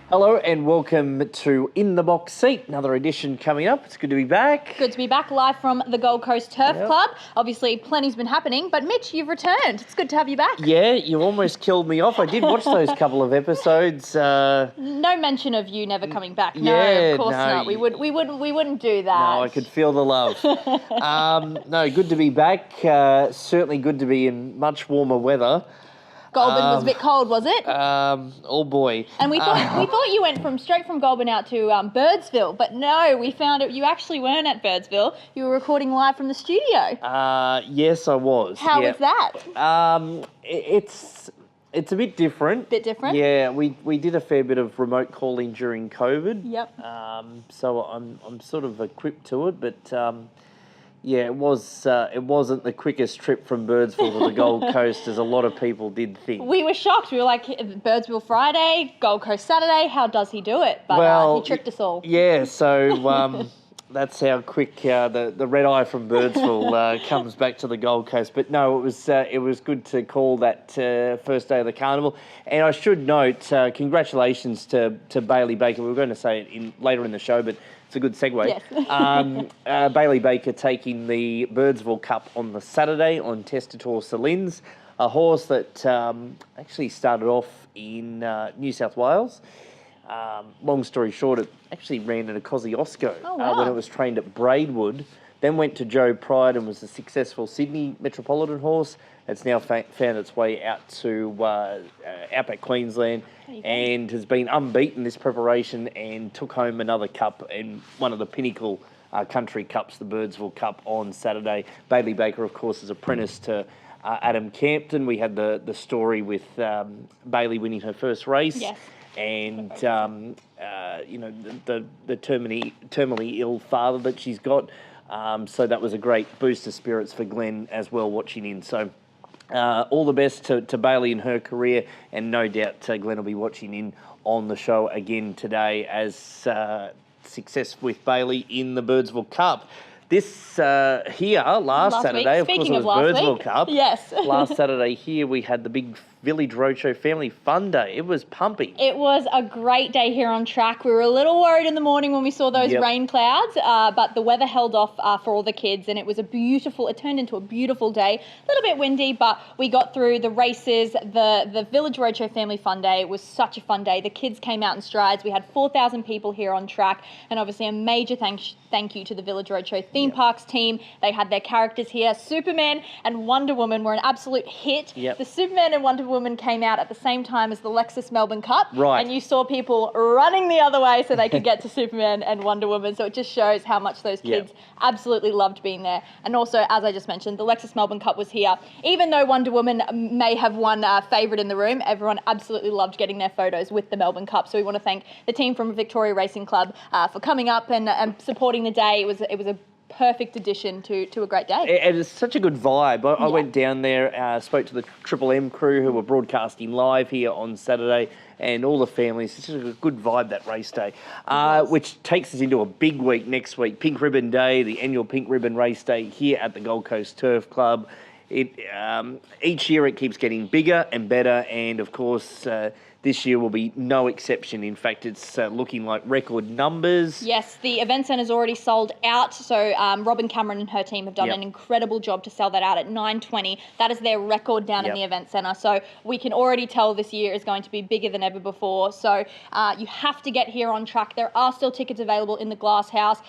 Hello and welcome to In the Box Seat, another edition coming up. It's good to be back. Good to be back live from the Gold Coast Turf Club. Obviously, plenty's been happening, but Mitch, you've returned. It's good to have you back. Yeah, you almost killed me off. I did watch those couple of episodes. No mention of you never coming back. No, Yeah, of course no, not. We wouldn't do that. No, I could feel the love. No, good to be back. Certainly good to be in much warmer weather. Goulburn was a bit cold, was it? Oh boy. And we thought you went straight from Goulburn out to Birdsville, but no, we found out you actually weren't at Birdsville. You were recording live from the studio. Yes, I was. How was that? It's a bit different. Bit different? Yeah, we did a fair bit of remote calling during COVID. Yep. So I'm sort of equipped to it, but yeah, it wasn't the quickest trip from Birdsville to the Gold Coast as a lot of people did think. We were shocked. We were like, Birdsville Friday, Gold Coast Saturday. How does he do it? But he tricked us all. Yeah, so that's how quick the red eye from Birdsville comes back to the Gold Coast. But no, it was good to call that first day of the carnival. And I should note, congratulations to Bailey Baker. We were going to say it later in the show, but it's a good segue. Yes. Bailey Baker taking the Birdsville Cup on the Saturday on Testator Salins, a horse that actually started off in New South Wales. Long story short, it actually ran at a Kosciuszko when it was trained at Braidwood, then went to Joe Pride and was a successful Sydney Metropolitan horse. It's now found its way out to outback Queensland and has been unbeaten this preparation and took home another cup and one of the pinnacle country cups, the Birdsville Cup, on Saturday. Bailey Baker, of course, is apprenticed to Adam Campton. We had the story with Bailey winning her first race. Yes. And, the terminally ill father that she's got. So that was a great boost of spirits for Glenn as well watching in. So all the best to Bailey in her career, and no doubt Glenn will be watching in on the show again today as success with Bailey in the Birdsville Cup. This here last Saturday, of course, it was Birdsville Cup. Yes. Last Saturday here we had the big Village Roadshow Family Fun Day. It was pumping. It was a great day here on track. We were a little worried in the morning when we saw those rain clouds, but the weather held off for all the kids, and it turned into a beautiful day. A little bit windy, but we got through the races. The Village Roadshow Family Fun Day was such a fun day. The kids came out in strides. We had 4,000 people here on track, and obviously a major thank you to the Village Roadshow Theme Parks team. They had their characters here. Superman and Wonder Woman were an absolute hit. The Superman and Wonder Woman came out at the same time as the Lexus Melbourne Cup. Right. And you saw people running the other way so they could get to Superman and Wonder Woman. So it just shows how much those kids absolutely loved being there. And also, as I just mentioned, the Lexus Melbourne Cup was here. Even though Wonder Woman may have won favourite in the room, everyone absolutely loved getting their photos with the Melbourne Cup. So we want to thank the team from Victoria Racing Club for coming up and supporting the day. It was a perfect addition to a great day. It is such a good vibe. I went down there, spoke to the Triple M crew who were broadcasting live here on Saturday, and all the families. It's just a good vibe, that race day, which takes us into a big week next week. Pink Ribbon Day, the annual Pink Ribbon Race Day here at the Gold Coast Turf Club. Each year it keeps getting bigger and better, and of course this year will be no exception. In fact, it's looking like record numbers. Yes, the event centre's already sold out. So Robin Cameron and her team have done an incredible job to sell that out at 9:20. That is their record down in the event centre. So we can already tell this year is going to be bigger than ever before. So you have to get here on track. There are still tickets available in the Glass House.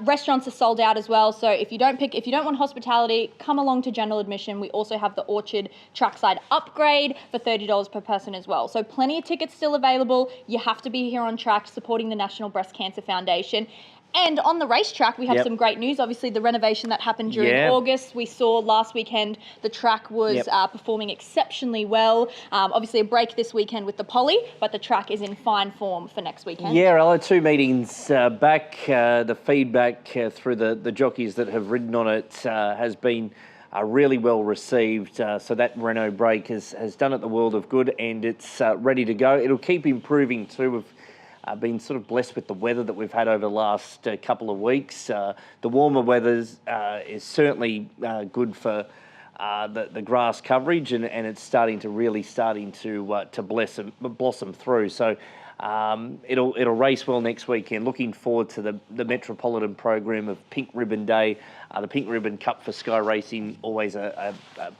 Restaurants are sold out as well. So if you don't want hospitality, come along to general admission. We also have the Orchard trackside upgrade for $30 per person as well. So plenty of tickets still available. You have to be here on track supporting the National Breast Cancer Foundation. And on the racetrack, we have some great news. Obviously, the renovation that happened during August, we saw last weekend the track was performing exceptionally well. Obviously, a break this weekend with the Poly, but the track is in fine form for next weekend. Yeah, Ella, 2 meetings back. The feedback through the jockeys that have ridden on it has been really well received. So that Renault break has done it the world of good, and it's ready to go. It'll keep improving too. We've been sort of blessed with the weather that we've had over the last couple of weeks. The warmer weather is certainly good for the grass coverage, and it's starting to blossom through. So It'll race well next weekend. Looking forward to the Metropolitan program of Pink Ribbon Day, the Pink Ribbon Cup for Sky Racing, always a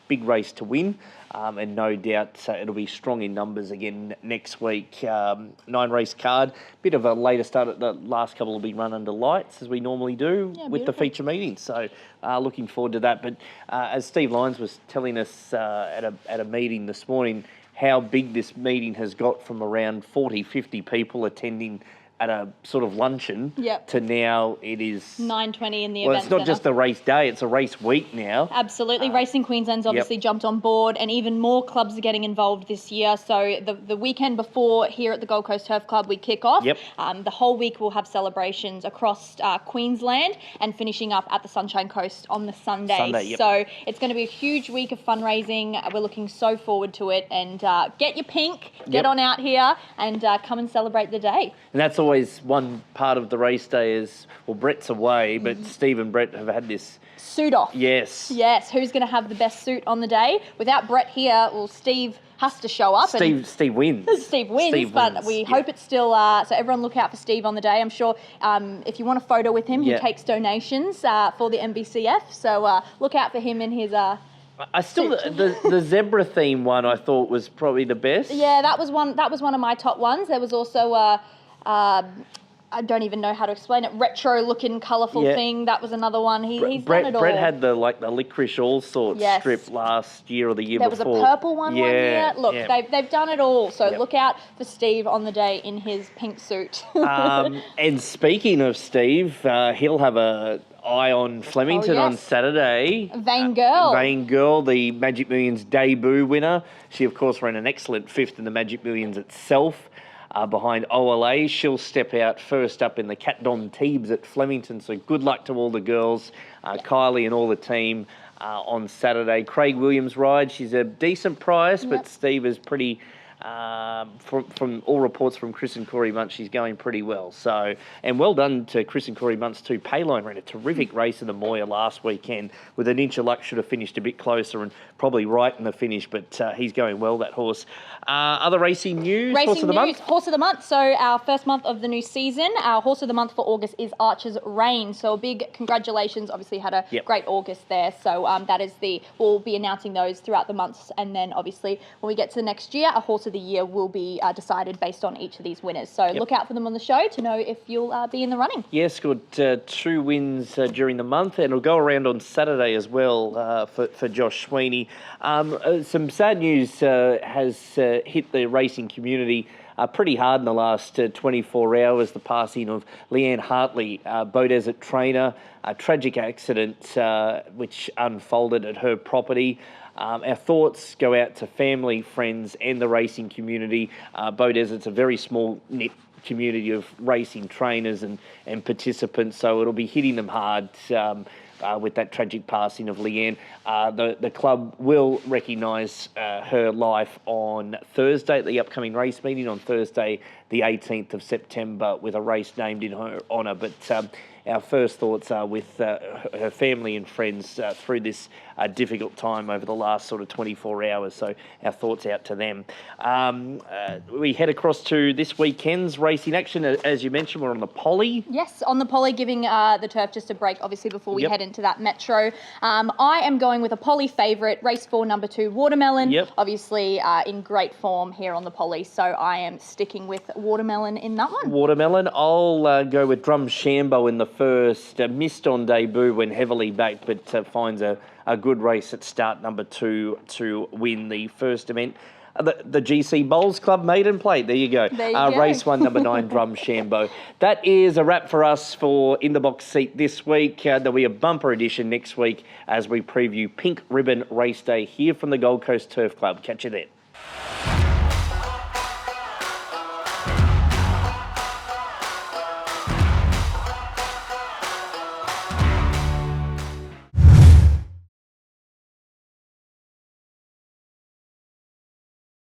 big race to win, and no doubt it'll be strong in numbers again next week. 9-race card, bit of a later start. At the last couple will be run under lights as we normally do with the feature meetings. So looking forward to that. But as Steve Lyons was telling us at a meeting this morning, how big this meeting has got from around 40, 50 people attending at a sort of luncheon to now it is 9:20 in the event. Well, it's not just a race day; it's a race week now. Absolutely, Racing Queensland's obviously jumped on board, and even more clubs are getting involved this year. So the weekend before here at the Gold Coast Turf Club, we kick off. The whole week we'll have celebrations across Queensland, and finishing up at the Sunshine Coast on the Sunday. So it's going to be a huge week of fundraising. We're looking so forward to it, and get your pink, get on out here, and come and celebrate the day. And that's always one part of the race day is, well, Brett's away, but Steve and Brett have had this suit off. Yes. Who's going to have the best suit on the day? Without Brett here, well, Steve has to show up. Steve wins. Steve wins, but we hope it's still... so everyone look out for Steve on the day. I'm sure if you want a photo with him, he takes donations for the NBCF. So look out for him in his... I still the zebra theme one I thought was probably the best. Yeah, that was one of my top ones. There was also I don't even know how to explain it. Retro-looking, colourful thing. That was another one. He's done it all. Brett had the licorice all sorts strip last year or the year before. There was a purple one year. Look, they've done it all. So look out for Steve on the day in his pink suit. And speaking of Steve, he'll have a eye on Flemington on Saturday. Vain Girl, the Magic Millions debut winner. She, of course, ran an excellent 5th in the Magic Millions itself. Behind OLA, she'll step out first up in the Cat Don Teebs at Flemington. So good luck to all the girls, Kylie and all the team on Saturday. Craig Williams ride. She's a decent price, but Steve is pretty... from all reports from Chris and Corey Muntz, she's going pretty well. So, and well done to Chris and Corey Muntz too. Payline ran a terrific race in the Moya last weekend. With an inch of luck, should have finished a bit closer and probably right in the finish, but he's going well, that horse. Other racing news? Horse of the month. So our first month of the new season, our horse of the month for August is Archer's Reign. So a big congratulations. Obviously had a great August there. So that is we'll be announcing those throughout the months, and then obviously when we get to the next year, a horse of the year will be decided based on each of these winners. So look out for them on the show to know if you'll be in the running. Yes, got 2 wins during the month, and it'll go around on Saturday as well for Josh Sweeney. Some sad news has hit the racing community pretty hard in the last 24 hours. The passing of Leanne Hartley, Beaudesert trainer, a tragic accident which unfolded at her property. Our thoughts go out to family, friends and the racing community. Beaudesert's a very small knit community of racing trainers and participants, so it'll be hitting them hard with that tragic passing of Leanne. The club will recognise her life on Thursday at the upcoming race meeting on Thursday the 18th of September with a race named in her honour. But our first thoughts are with her family and friends through this difficult time over the last sort of 24 hours. So our thoughts out to them. We head across to this weekend's racing action. As you mentioned, we're on the Poly. Yes, on the Poly, giving the turf just a break, obviously, before we head into that Metro. I am going with a Poly favourite, race 4, number 2, Watermelon. Obviously in great form here on the Poly, so I am sticking with Watermelon in that one. Watermelon. I'll go with Drum Shambo in the first. Missed on debut when heavily backed, but finds a good race at start number 2 to win the first event. The GC Bowls Club maiden plate. There you go. Race 1, number 9, Drum Shambo. That is a wrap for us for In the Box Seat this week. There'll be a bumper edition next week as we preview Pink Ribbon Race Day here from the Gold Coast Turf Club. Catch you then.